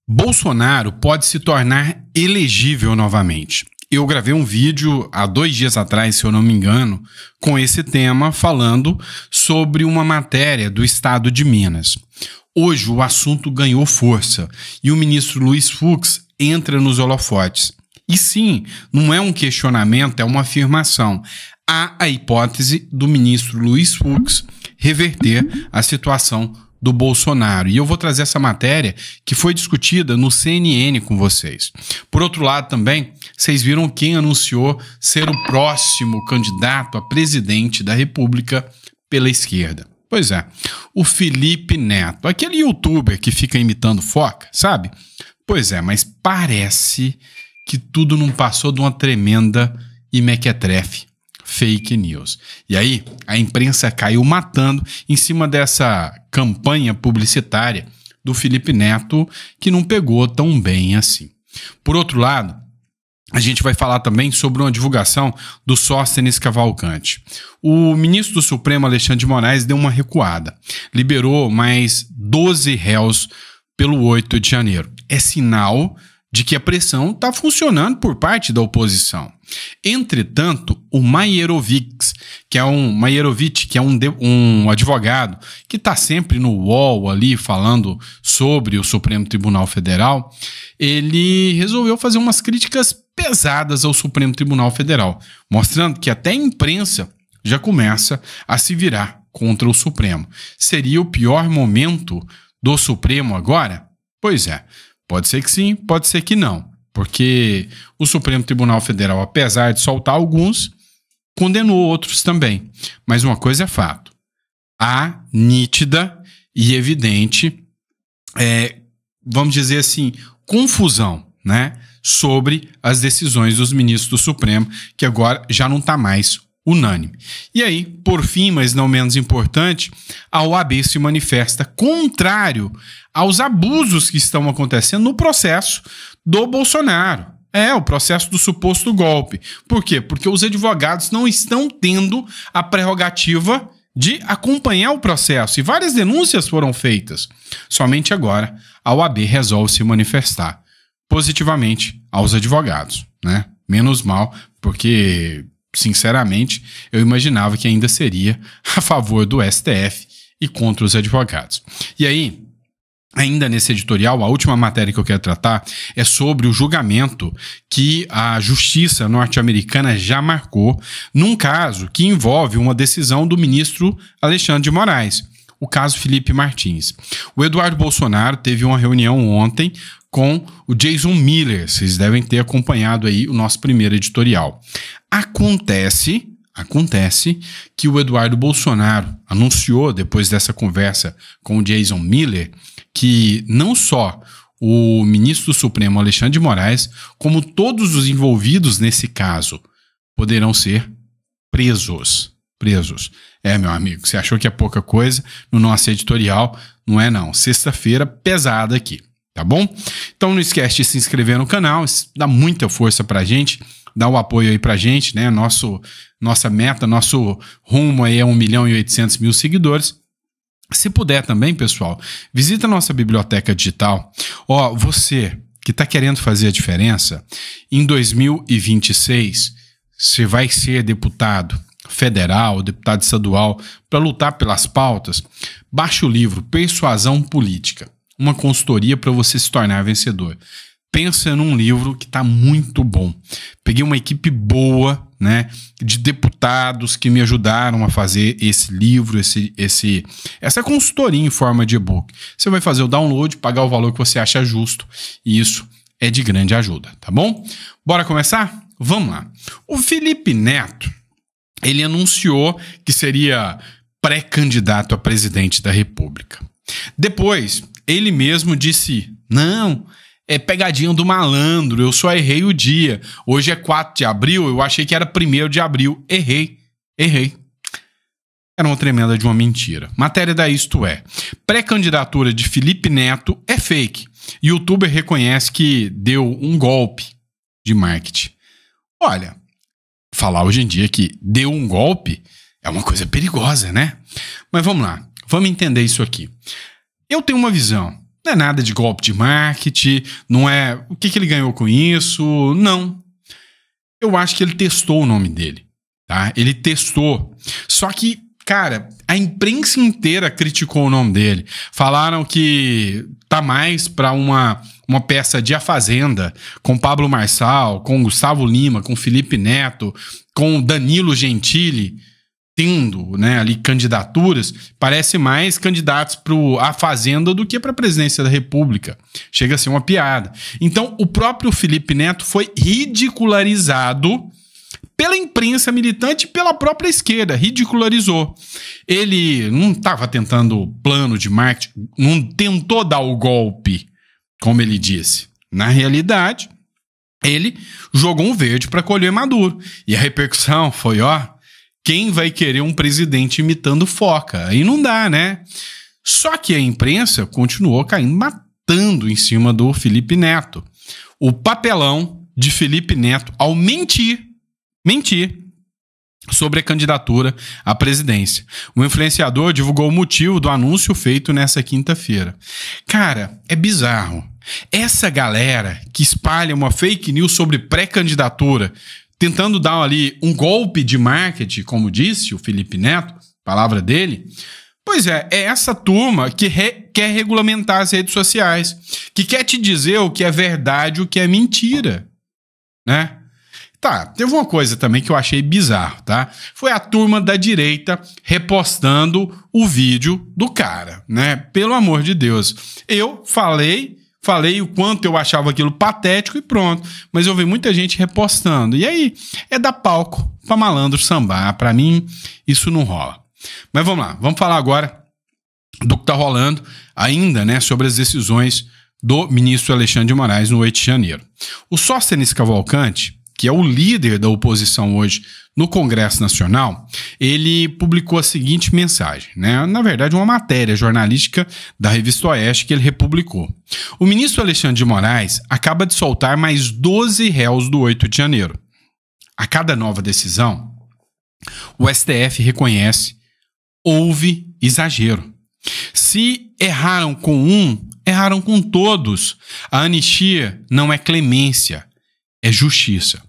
Bolsonaro pode se tornar elegível novamente. Eu gravei um vídeo há 2 dias atrás, se eu não me engano, com esse tema, falando sobre uma matéria do estado de Minas. Hoje o assunto ganhou força e o ministro Luiz Fux entra nos holofotes. E sim, não é um questionamento, é uma afirmação. Há a hipótese do ministro Luiz Fux reverter a situação do Bolsonaro. E eu vou trazer essa matéria que foi discutida no CNN com vocês. Por outro lado também, vocês viram quem anunciou ser o próximo candidato a presidente da República pela esquerda. Pois é, o Felipe Neto, aquele youtuber que fica imitando foca, sabe? Pois é, mas parece que tudo não passou de uma tremenda e mequetrefe fake news. E aí, a imprensa caiu matando em cima dessa campanha publicitária do Felipe Neto, que não pegou tão bem assim. Por outro lado, a gente vai falar também sobre uma divulgação do Sóstenes Cavalcante. O ministro do Supremo, Alexandre de Moraes, deu uma recuada. Liberou mais 12 réus pelo 8 de janeiro. É sinal de que a pressão está funcionando por parte da oposição. Entretanto, o Maierovitch, que é um advogado que está sempre no UOL ali falando sobre o Supremo Tribunal Federal, ele resolveu fazer umas críticas pesadas ao Supremo Tribunal Federal, mostrando que até a imprensa já começa a se virar contra o Supremo. Seria o pior momento do Supremo agora? Pois é. Pode ser que sim, pode ser que não, porque o Supremo Tribunal Federal, apesar de soltar alguns, condenou outros também. Mas uma coisa é fato, há nítida e evidente, vamos dizer assim, confusão, né, sobre as decisões dos ministros do Supremo, que agora já não está mais unânime. E aí, por fim, mas não menos importante, a OAB se manifesta contrário aos abusos que estão acontecendo no processo do Bolsonaro. O processo do suposto golpe. Por quê? Porque os advogados não estão tendo a prerrogativa de acompanhar o processo e várias denúncias foram feitas. Somente agora a OAB resolve se manifestar positivamente aos advogados, né? Menos mal, porque sinceramente, eu imaginava que ainda seria a favor do STF e contra os advogados. E aí, ainda nesse editorial, a última matéria que eu quero tratar é sobre o julgamento que a justiça norte-americana já marcou num caso que envolve uma decisão do ministro Alexandre de Moraes, o caso Felipe Martins. O Eduardo Bolsonaro teve uma reunião ontem com o Jason Miller. Vocês devem ter acompanhado aí o nosso primeiro editorial. Acontece que o Eduardo Bolsonaro anunciou, depois dessa conversa com o Jason Miller, que não só o ministro do Supremo, Alexandre de Moraes, como todos os envolvidos nesse caso, poderão ser presos. Meu amigo, você achou que é pouca coisa no nosso editorial? Não é não. Sexta-feira pesada aqui. Tá bom? Então não esquece de se inscrever no canal, isso dá muita força pra gente, dá o apoio aí pra gente, né? Nossa meta, nosso rumo aí é 1.800.000 seguidores. Se puder também, pessoal, visita a nossa biblioteca digital. Você que tá querendo fazer a diferença, em 2026, você vai ser deputado federal, deputado estadual, para lutar pelas pautas, baixa o livro Persuasão Política. Uma consultoria para você se tornar vencedor. Pensa num livro que está muito bom. Peguei uma equipe boa, né, de deputados que me ajudaram a fazer esse livro, essa consultoria em forma de e-book. Você vai fazer o download, pagar o valor que você acha justo, e isso é de grande ajuda, tá bom? Bora começar? Vamos lá. O Felipe Neto, ele anunciou que seria pré-candidato a presidente da República. Depois, ele mesmo disse, não, é pegadinha do malandro, eu só errei o dia. Hoje é 4 de abril, eu achei que era 1º de abril. Errei. Era uma tremenda de uma mentira. Matéria da Isto É. Pré-candidatura de Felipe Neto é fake. YouTuber reconhece que deu um golpe de marketing. Olha, falar hoje em dia que deu um golpe é uma coisa perigosa, né? Mas vamos lá, vamos entender isso aqui. Eu tenho uma visão. Não é nada de golpe de marketing, não é... O que ele ganhou com isso? Não. Eu acho que ele testou o nome dele, tá? Ele testou. Só que, cara, a imprensa inteira criticou o nome dele. Falaram que tá mais para uma peça de A Fazenda, com Pablo Marçal, com Gustavo Lima, com Felipe Neto, com Danilo Gentili, tendo, né, ali candidaturas. Parece mais candidatos para A Fazenda do que para a presidência da República. Chega a ser uma piada. Então, o próprio Felipe Neto foi ridicularizado pela imprensa militante e pela própria esquerda. Ridicularizou. Ele não estava tentando plano de marketing, não tentou dar o golpe, como ele disse. Na realidade, ele jogou um verde para colher maduro. E a repercussão foi, ó, quem vai querer um presidente imitando foca? Aí não dá, né? Só que a imprensa continuou caindo, matando em cima do Felipe Neto. O papelão de Felipe Neto ao mentir sobre a candidatura à presidência. O influenciador divulgou o motivo do anúncio feito nessa quinta-feira. Cara, é bizarro. Essa galera que espalha uma fake news sobre pré-candidatura, tentando dar ali um golpe de marketing, como disse o Felipe Neto, palavra dele, pois é essa turma que quer regulamentar as redes sociais, que quer te dizer o que é verdade e o que é mentira, né? Tá, teve uma coisa também que eu achei bizarro, tá? Foi a turma da direita repostando o vídeo do cara, né? Pelo amor de Deus. Eu falei o quanto eu achava aquilo patético e pronto. Mas eu vi muita gente repostando. E aí, é dar palco pra malandro sambar. Pra mim, isso não rola. Mas vamos lá, vamos falar agora do que tá rolando ainda, né? Sobre as decisões do ministro Alexandre de Moraes no 8 de janeiro. O Sóstenes Cavalcante, que é o líder da oposição hoje no Congresso Nacional, ele publicou a seguinte mensagem, né? Na verdade, uma matéria jornalística da Revista Oeste que ele republicou. O ministro Alexandre de Moraes acaba de soltar mais 12 réus do 8 de janeiro. A cada nova decisão, o STF reconhece, houve exagero. Se erraram com um, erraram com todos. A anistia não é clemência, é justiça,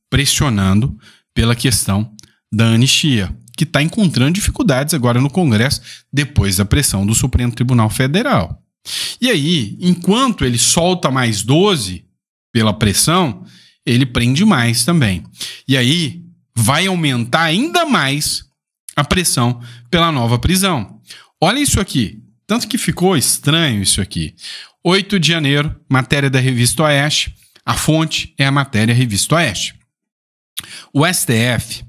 pressionando pela questão da anistia, que está encontrando dificuldades agora no Congresso, depois da pressão do Supremo Tribunal Federal. E aí, enquanto ele solta mais 12 pela pressão, ele prende mais também. E aí, vai aumentar ainda mais a pressão pela nova prisão. Olha isso aqui, tanto que ficou estranho isso aqui. 8 de janeiro, matéria da Revista Oeste. A fonte é a matéria Revista Oeste. O STF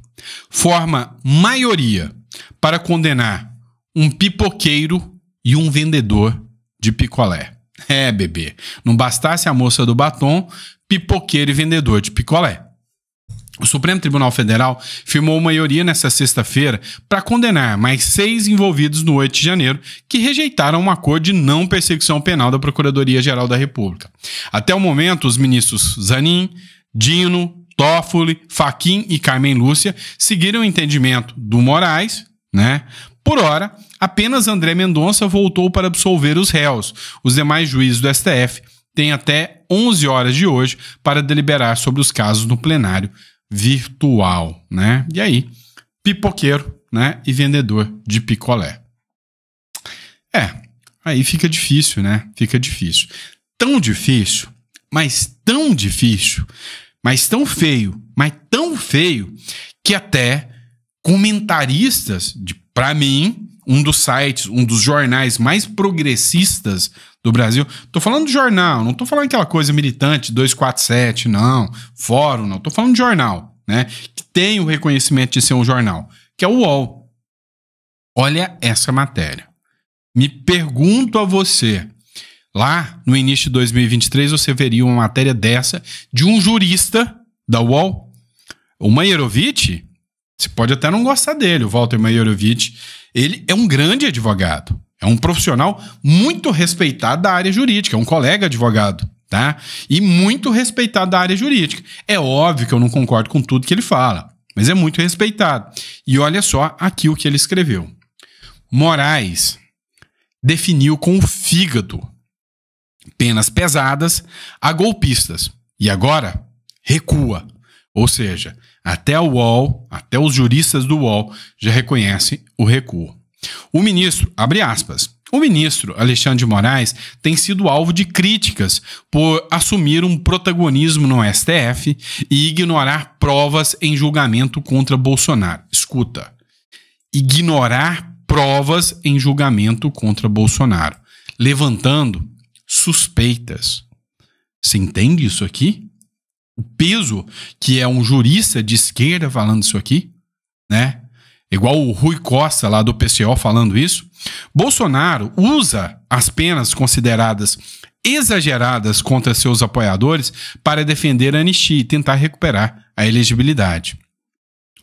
forma maioria para condenar um pipoqueiro e um vendedor de picolé. É, bebê. Não bastasse a moça do batom, pipoqueiro e vendedor de picolé. O Supremo Tribunal Federal firmou maioria nesta sexta-feira para condenar mais 6 envolvidos no 8 de janeiro que rejeitaram um acordo de não perseguição penal da Procuradoria-Geral da República. Até o momento, os ministros Zanin, Dino, Toffoli, Fachin e Carmen Lúcia seguiram o entendimento do Moraes, né? Por hora, apenas André Mendonça voltou para absolver os réus. Os demais juízes do STF têm até 11 horas de hoje para deliberar sobre os casos no plenário virtual, né? E aí, pipoqueiro, né? E vendedor de picolé. Aí fica difícil, né? Fica difícil. Tão difícil, mas tão difícil, mas tão feio, que até comentaristas, pra mim, um dos sites, um dos jornais mais progressistas do Brasil. Tô falando de jornal, não tô falando aquela coisa militante 247, não, fórum, não. Tô falando de jornal, né? Que tem o reconhecimento de ser um jornal, que é o UOL. Olha essa matéria. Me pergunto a você, lá no início de 2023 você veria uma matéria dessa de um jurista da UOL? O Mairovitch, você pode até não gostar dele, o Walter Mairovitch, ele é um grande advogado. É um profissional muito respeitado da área jurídica, é um colega advogado, tá? E muito respeitado da área jurídica. É óbvio que eu não concordo com tudo que ele fala, mas é muito respeitado. E olha só aqui o que ele escreveu. Moraes definiu com o fígado penas pesadas a golpistas. E agora, recua. Ou seja, até o UOL, até os juristas do UOL já reconhecem o recuo. O ministro, abre aspas, o ministro Alexandre de Moraes tem sido alvo de críticas por assumir um protagonismo no STF e ignorar provas em julgamento contra Bolsonaro. Escuta, ignorar provas em julgamento contra Bolsonaro, levantando suspeitas. Você entende isso aqui? O peso que é um jurista de esquerda falando isso aqui, né? Igual o Rui Costa lá do PCO falando isso. Bolsonaro usa as penas consideradas exageradas contra seus apoiadores para defender a anistia e tentar recuperar a elegibilidade.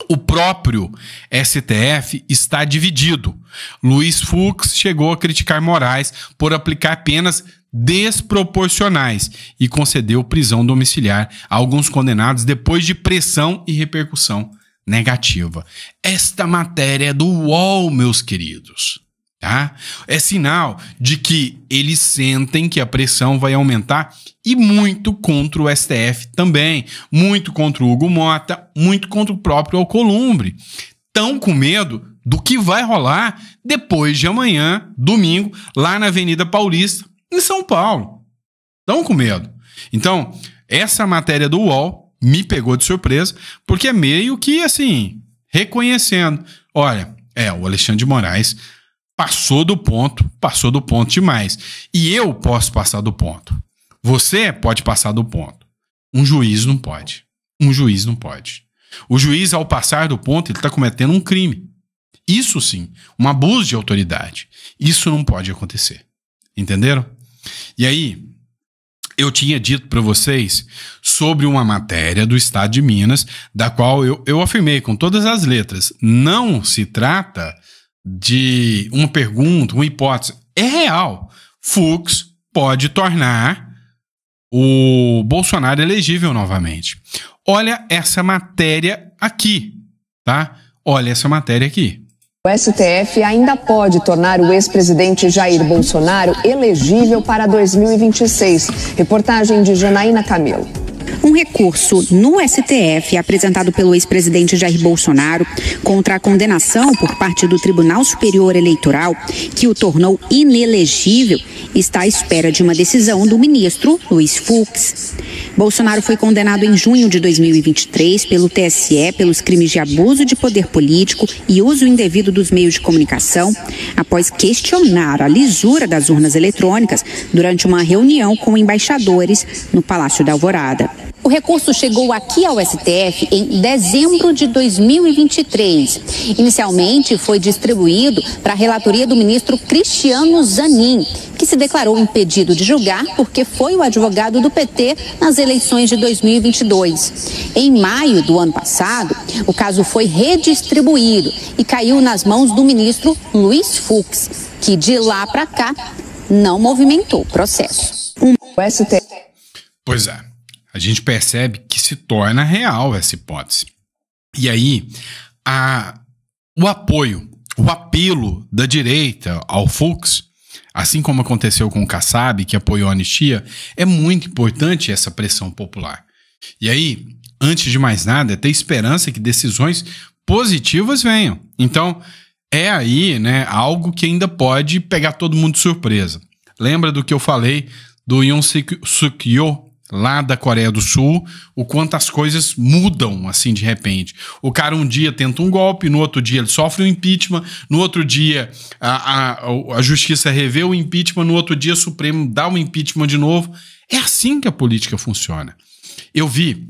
O próprio STF está dividido. Luiz Fux chegou a criticar Moraes por aplicar penas desproporcionais e concedeu prisão domiciliar a alguns condenados depois de pressão e repercussão negativa. Esta matéria é do UOL, meus queridos, tá? É sinal de que eles sentem que a pressão vai aumentar e muito contra o STF também, muito contra o Hugo Mota, muito contra o próprio Alcolumbre. Estão com medo do que vai rolar depois de amanhã, domingo, lá na Avenida Paulista, em São Paulo. Estão com medo. Então, essa matéria do UOL me pegou de surpresa, porque é meio que, assim, reconhecendo. Olha, o Alexandre de Moraes passou do ponto demais. E eu posso passar do ponto. Você pode passar do ponto. Um juiz não pode. Um juiz não pode. O juiz, ao passar do ponto, ele está cometendo um crime. Isso sim, um abuso de autoridade. Isso não pode acontecer. Entenderam? E aí, eu tinha dito para vocês sobre uma matéria do Estado de Minas, da qual eu afirmei com todas as letras. Não se trata de uma pergunta, uma hipótese. É real. Fux pode tornar o Bolsonaro elegível novamente. Olha essa matéria aqui, tá? Olha essa matéria aqui. O STF ainda pode tornar o ex-presidente Jair Bolsonaro elegível para 2026. Reportagem de Janaína Camelo. Um recurso no STF apresentado pelo ex-presidente Jair Bolsonaro contra a condenação por parte do Tribunal Superior Eleitoral, que o tornou inelegível, está à espera de uma decisão do ministro Luiz Fux. Bolsonaro foi condenado em junho de 2023 pelo TSE pelos crimes de abuso de poder político e uso indevido dos meios de comunicação, após questionar a lisura das urnas eletrônicas durante uma reunião com embaixadores no Palácio da Alvorada. O recurso chegou aqui ao STF em dezembro de 2023. Inicialmente foi distribuído para a relatoria do ministro Cristiano Zanin, que se declarou impedido de julgar porque foi o advogado do PT nas eleições de 2022. Em maio do ano passado, o caso foi redistribuído e caiu nas mãos do ministro Luiz Fux, que de lá para cá não movimentou o processo. O STF. Pois é. A gente percebe que se torna real essa hipótese. E aí, o apoio, o apelo da direita ao Fux, assim como aconteceu com o Kassab, que apoiou a anistia, é muito importante essa pressão popular. E aí, antes de mais nada, é ter esperança que decisões positivas venham. Então, é aí, né, algo que ainda pode pegar todo mundo de surpresa. Lembra do que eu falei do Yoon Suk-yeol, lá da Coreia do Sul, o quanto as coisas mudam assim de repente. O cara um dia tenta um golpe, no outro dia ele sofre um impeachment, no outro dia a justiça revê o impeachment, no outro dia o Supremo dá um impeachment de novo. É assim que a política funciona. Eu vi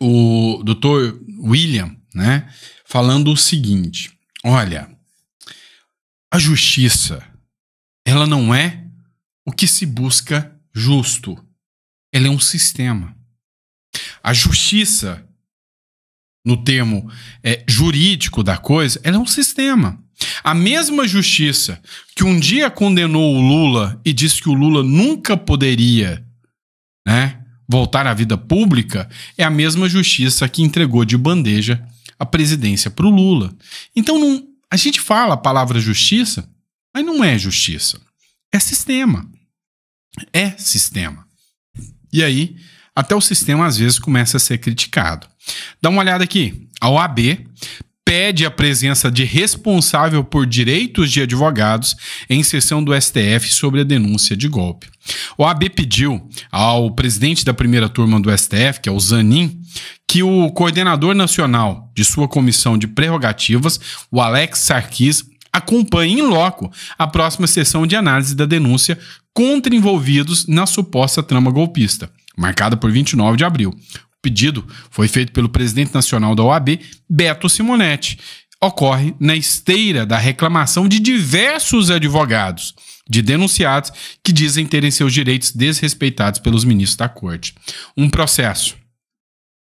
o Dr. William, né, falando o seguinte: olha, a justiça, ela não é o que se busca justo. Ela é um sistema. A justiça, no termo jurídico da coisa, ela é um sistema. A mesma justiça que um dia condenou o Lula e disse que o Lula nunca poderia, né, voltar à vida pública, é a mesma justiça que entregou de bandeja a presidência para o Lula. Então, a gente fala a palavra justiça, mas não é justiça. É sistema. É sistema. E aí, até o sistema às vezes começa a ser criticado. Dá uma olhada aqui. A OAB pede a presença de responsável por direitos de advogados em sessão do STF sobre a denúncia de golpe. O OAB pediu ao presidente da primeira turma do STF, que é o Zanin, que o coordenador nacional de sua comissão de prerrogativas, o Alex Sarkis, acompanhe em loco a próxima sessão de análise da denúncia contra envolvidos na suposta trama golpista, marcada por 29 de abril. O pedido foi feito pelo presidente nacional da OAB, Beto Simonetti. Ocorre na esteira da reclamação de diversos advogados, de denunciados que dizem terem seus direitos desrespeitados pelos ministros da corte. Um processo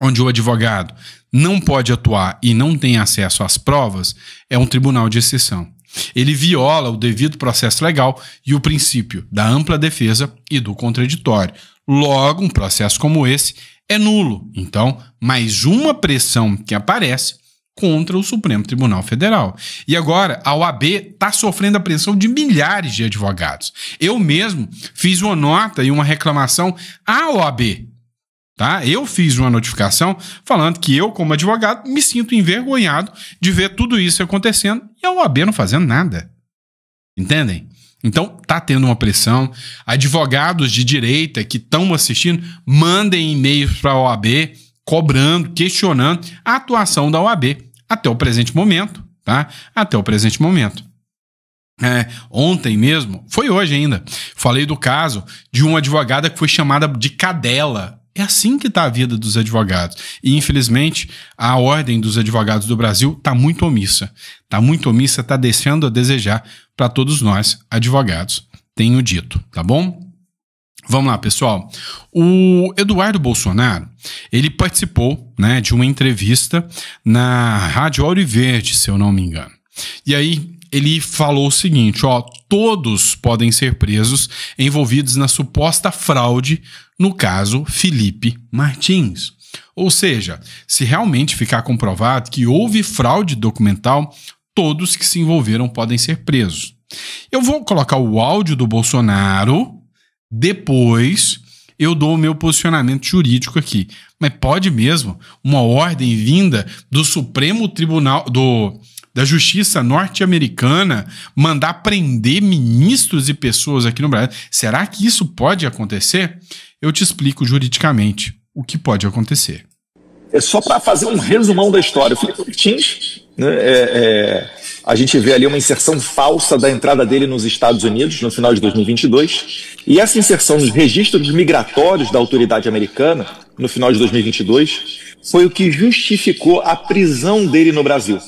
onde o advogado não pode atuar e não tem acesso às provas é um tribunal de exceção. Ele viola o devido processo legal e o princípio da ampla defesa e do contraditório. Logo, um processo como esse é nulo. Então, mais uma pressão que aparece contra o Supremo Tribunal Federal. E agora, a OAB está sofrendo a pressão de milhares de advogados. Eu mesmo fiz uma nota e uma reclamação à OAB. Tá? Eu fiz uma notificação falando que eu, como advogado, me sinto envergonhado de ver tudo isso acontecendo e a OAB não fazendo nada. Entendem? Então, tá tendo uma pressão. Advogados de direita que estão assistindo, mandem e-mails para a OAB cobrando, questionando a atuação da OAB até o presente momento, tá? Até o presente momento. Ontem mesmo, foi hoje ainda, falei do caso de uma advogada que foi chamada de cadela. É assim que está a vida dos advogados. E, infelizmente, a ordem dos advogados do Brasil está muito omissa. Está muito omissa, está deixando a desejar para todos nós, advogados. Tenho dito, tá bom? Vamos lá, pessoal. O Eduardo Bolsonaro, ele participou, né, de uma entrevista na Rádio Auriverde, se eu não me engano. E aí ele falou o seguinte, ó, todos podem ser presos envolvidos na suposta fraude, no caso Felipe Martins. Ou seja, se realmente ficar comprovado que houve fraude documental, todos que se envolveram podem ser presos. Eu vou colocar o áudio do Bolsonaro, depois eu dou o meu posicionamento jurídico aqui. Mas pode mesmo uma ordem vinda do Supremo Tribunal, da Justiça norte-americana, mandar prender ministros e pessoas aqui no Brasil? Será que isso pode acontecer? Eu te explico juridicamente o que pode acontecer. É só para fazer um resumão da história. O Felipe Martins, né, a gente vê ali uma inserção falsa da entrada dele nos Estados Unidos no final de 2022, e essa inserção nos registros migratórios da autoridade americana no final de 2022 foi o que justificou a prisão dele no Brasil.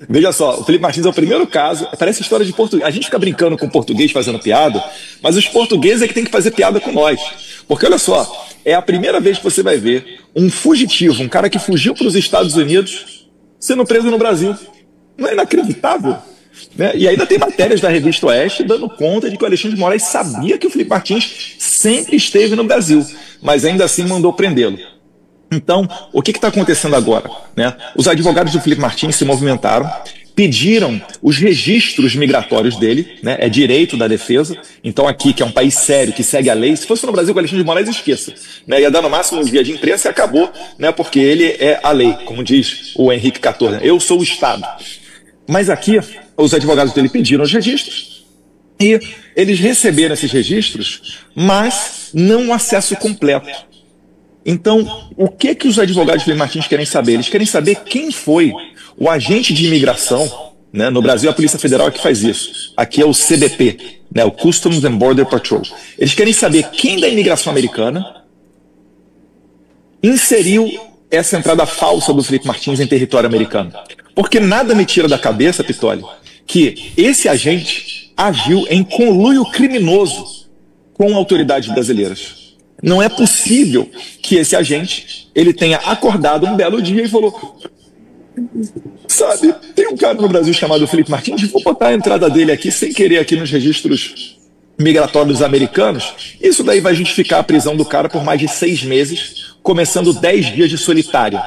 Veja só, o Felipe Martins é o primeiro caso, parece história de português. A gente fica brincando com o português fazendo piada, mas os portugueses é que tem que fazer piada com nós. Porque olha só, é a primeira vez que você vai ver um fugitivo, um cara que fugiu para os Estados Unidos, sendo preso no Brasil. Não é inacreditável? Né? E ainda tem matérias da revista Oeste dando conta de que o Alexandre de Moraes sabia que o Felipe Martins sempre esteve no Brasil, mas ainda assim mandou prendê-lo. Então, o que está acontecendo agora? Né? Os advogados do Felipe Martins se movimentaram, pediram os registros migratórios dele, né? É direito da defesa. Então aqui, que é um país sério, que segue a lei, se fosse no Brasil com o Alexandre de Moraes, esqueça. Né? Ia dar no máximo um dia de imprensa e acabou, né? Porque ele é a lei, como diz o Henrique XIV. Né? Eu sou o Estado. Mas aqui, os advogados dele pediram os registros e eles receberam esses registros, mas não o acesso completo. Então, o que os advogados de Felipe Martins querem saber? Eles querem saber quem foi o agente de imigração, né? No Brasil, a Polícia Federal é que faz isso. Aqui é o CBP, né? O Customs and Border Patrol. Eles querem saber quem da imigração americana inseriu essa entrada falsa do Felipe Martins em território americano. Porque nada me tira da cabeça, Pitoli, que esse agente agiu em conluio criminoso com autoridades brasileiras. Não é possível que esse agente ele tenha acordado um belo dia e falou: sabe, tem um cara no Brasil chamado Felipe Martins, vou botar a entrada dele aqui sem querer aqui nos registros migratórios americanos. Isso daí vai justificar a prisão do cara por mais de 6 meses, começando 10 dias de solitário.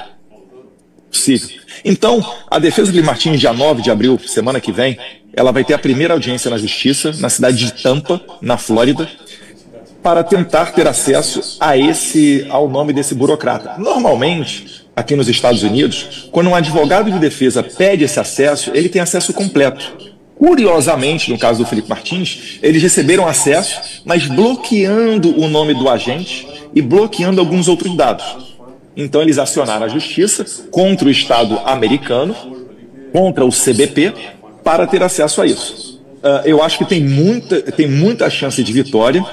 Possível. Então, a defesa do Felipe Martins, dia 9 de abril, semana que vem, ela vai ter a primeira audiência na justiça, na cidade de Tampa, na Flórida. para tentar ter acesso ao nome desse burocrata. Normalmente, aqui nos Estados Unidos, quando um advogado de defesa pede esse acesso, ele tem acesso completo. Curiosamente, no caso do Felipe Martins, eles receberam acesso, mas bloqueando o nome do agente e bloqueando alguns outros dados. Então eles acionaram a justiça contra o Estado americano, contra o CBP, para ter acesso a isso. Eu acho que tem muita chance de vitória,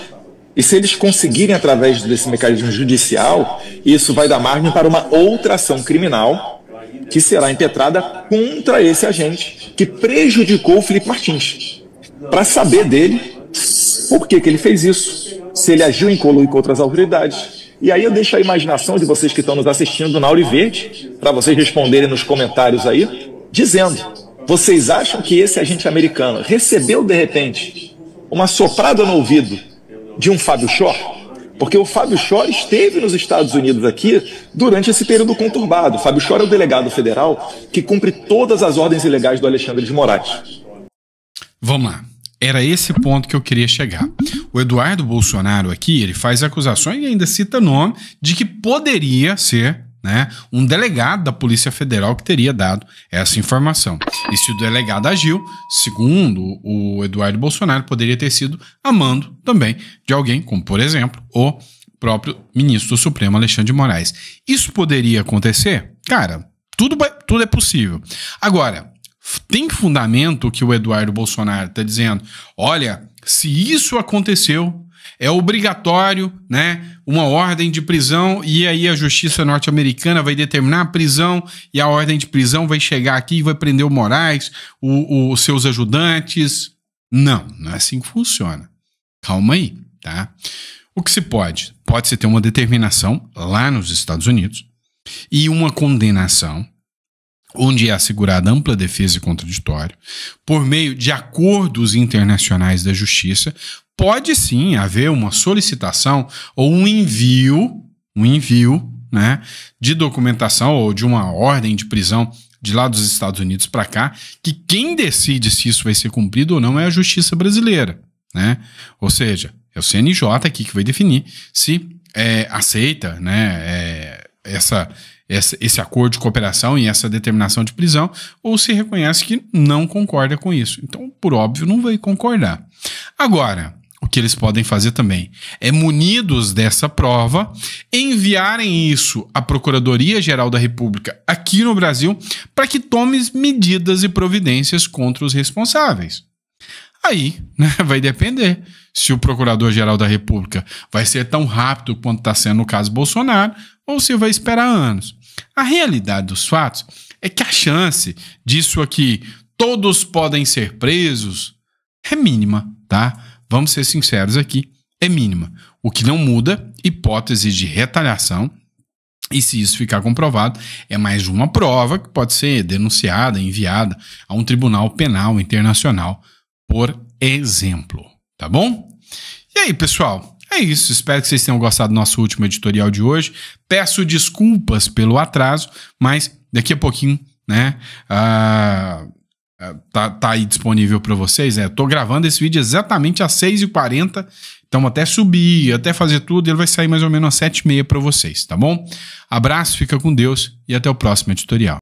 e se eles conseguirem através desse mecanismo judicial, isso vai dar margem para uma outra ação criminal que será impetrada contra esse agente que prejudicou o Felipe Martins. Para saber dele por que ele fez isso, se ele agiu em conluio com outras autoridades. E aí eu deixo a imaginação de vocês que estão nos assistindo na Auri Verde, para vocês responderem nos comentários aí, dizendo, vocês acham que esse agente americano recebeu, de repente, uma soprada no ouvido de um Fábio Shor? Porque o Fábio Shor esteve nos Estados Unidos aqui durante esse período conturbado. O Fábio Shor é o delegado federal que cumpre todas as ordens ilegais do Alexandre de Moraes. Vamos lá. Era esse ponto que eu queria chegar. O Eduardo Bolsonaro aqui, ele faz acusações e ainda cita nome de que poderia ser, né, um delegado da Polícia Federal que teria dado essa informação. E se o delegado agiu, segundo o Eduardo Bolsonaro, poderia ter sido a mando também de alguém, como por exemplo, o próprio ministro do Supremo, Alexandre de Moraes. Isso poderia acontecer? Cara, tudo é possível. Agora, tem fundamento que o Eduardo Bolsonaro está dizendo, olha, se isso aconteceu, é obrigatório, né, uma ordem de prisão, e aí a justiça norte-americana vai determinar a prisão, e a ordem de prisão vai chegar aqui e vai prender o Moraes, os seus ajudantes. Não é assim que funciona. Calma aí, tá? O que se pode? Pode-se ter uma determinação lá nos Estados Unidos e uma condenação, onde é assegurada ampla defesa e contraditório, por meio de acordos internacionais da justiça. Pode sim haver uma solicitação ou um envio, né, de documentação ou de uma ordem de prisão de lá dos Estados Unidos para cá, que quem decide se isso vai ser cumprido ou não é a justiça brasileira, né? Ou seja, é o CNJ aqui que vai definir se aceita, né, esse acordo de cooperação e essa determinação de prisão, ou se reconhece que não concorda com isso. Então, por óbvio, não vai concordar. Agora, o que eles podem fazer também é, munidos dessa prova, enviarem isso à Procuradoria-Geral da República aqui no Brasil para que tome medidas e providências contra os responsáveis. Aí, né, vai depender se o Procurador-Geral da República vai ser tão rápido quanto está sendo no caso Bolsonaro ou se vai esperar anos. A realidade dos fatos é que a chance disso aqui, todos podem ser presos, é mínima, tá? Vamos ser sinceros aqui, é mínima. O que não muda, hipótese de retaliação, e se isso ficar comprovado, é mais uma prova que pode ser denunciada, enviada a um tribunal penal internacional, por exemplo, tá bom? E aí, pessoal, é isso. Espero que vocês tenham gostado do nosso último editorial de hoje. Peço desculpas pelo atraso, mas daqui a pouquinho, né, tá aí disponível para vocês. Eu tô gravando esse vídeo exatamente às 6h40, então até subir, até fazer tudo, ele vai sair mais ou menos às 7h30 para vocês, tá bom? Abraço, fica com Deus e até o próximo editorial.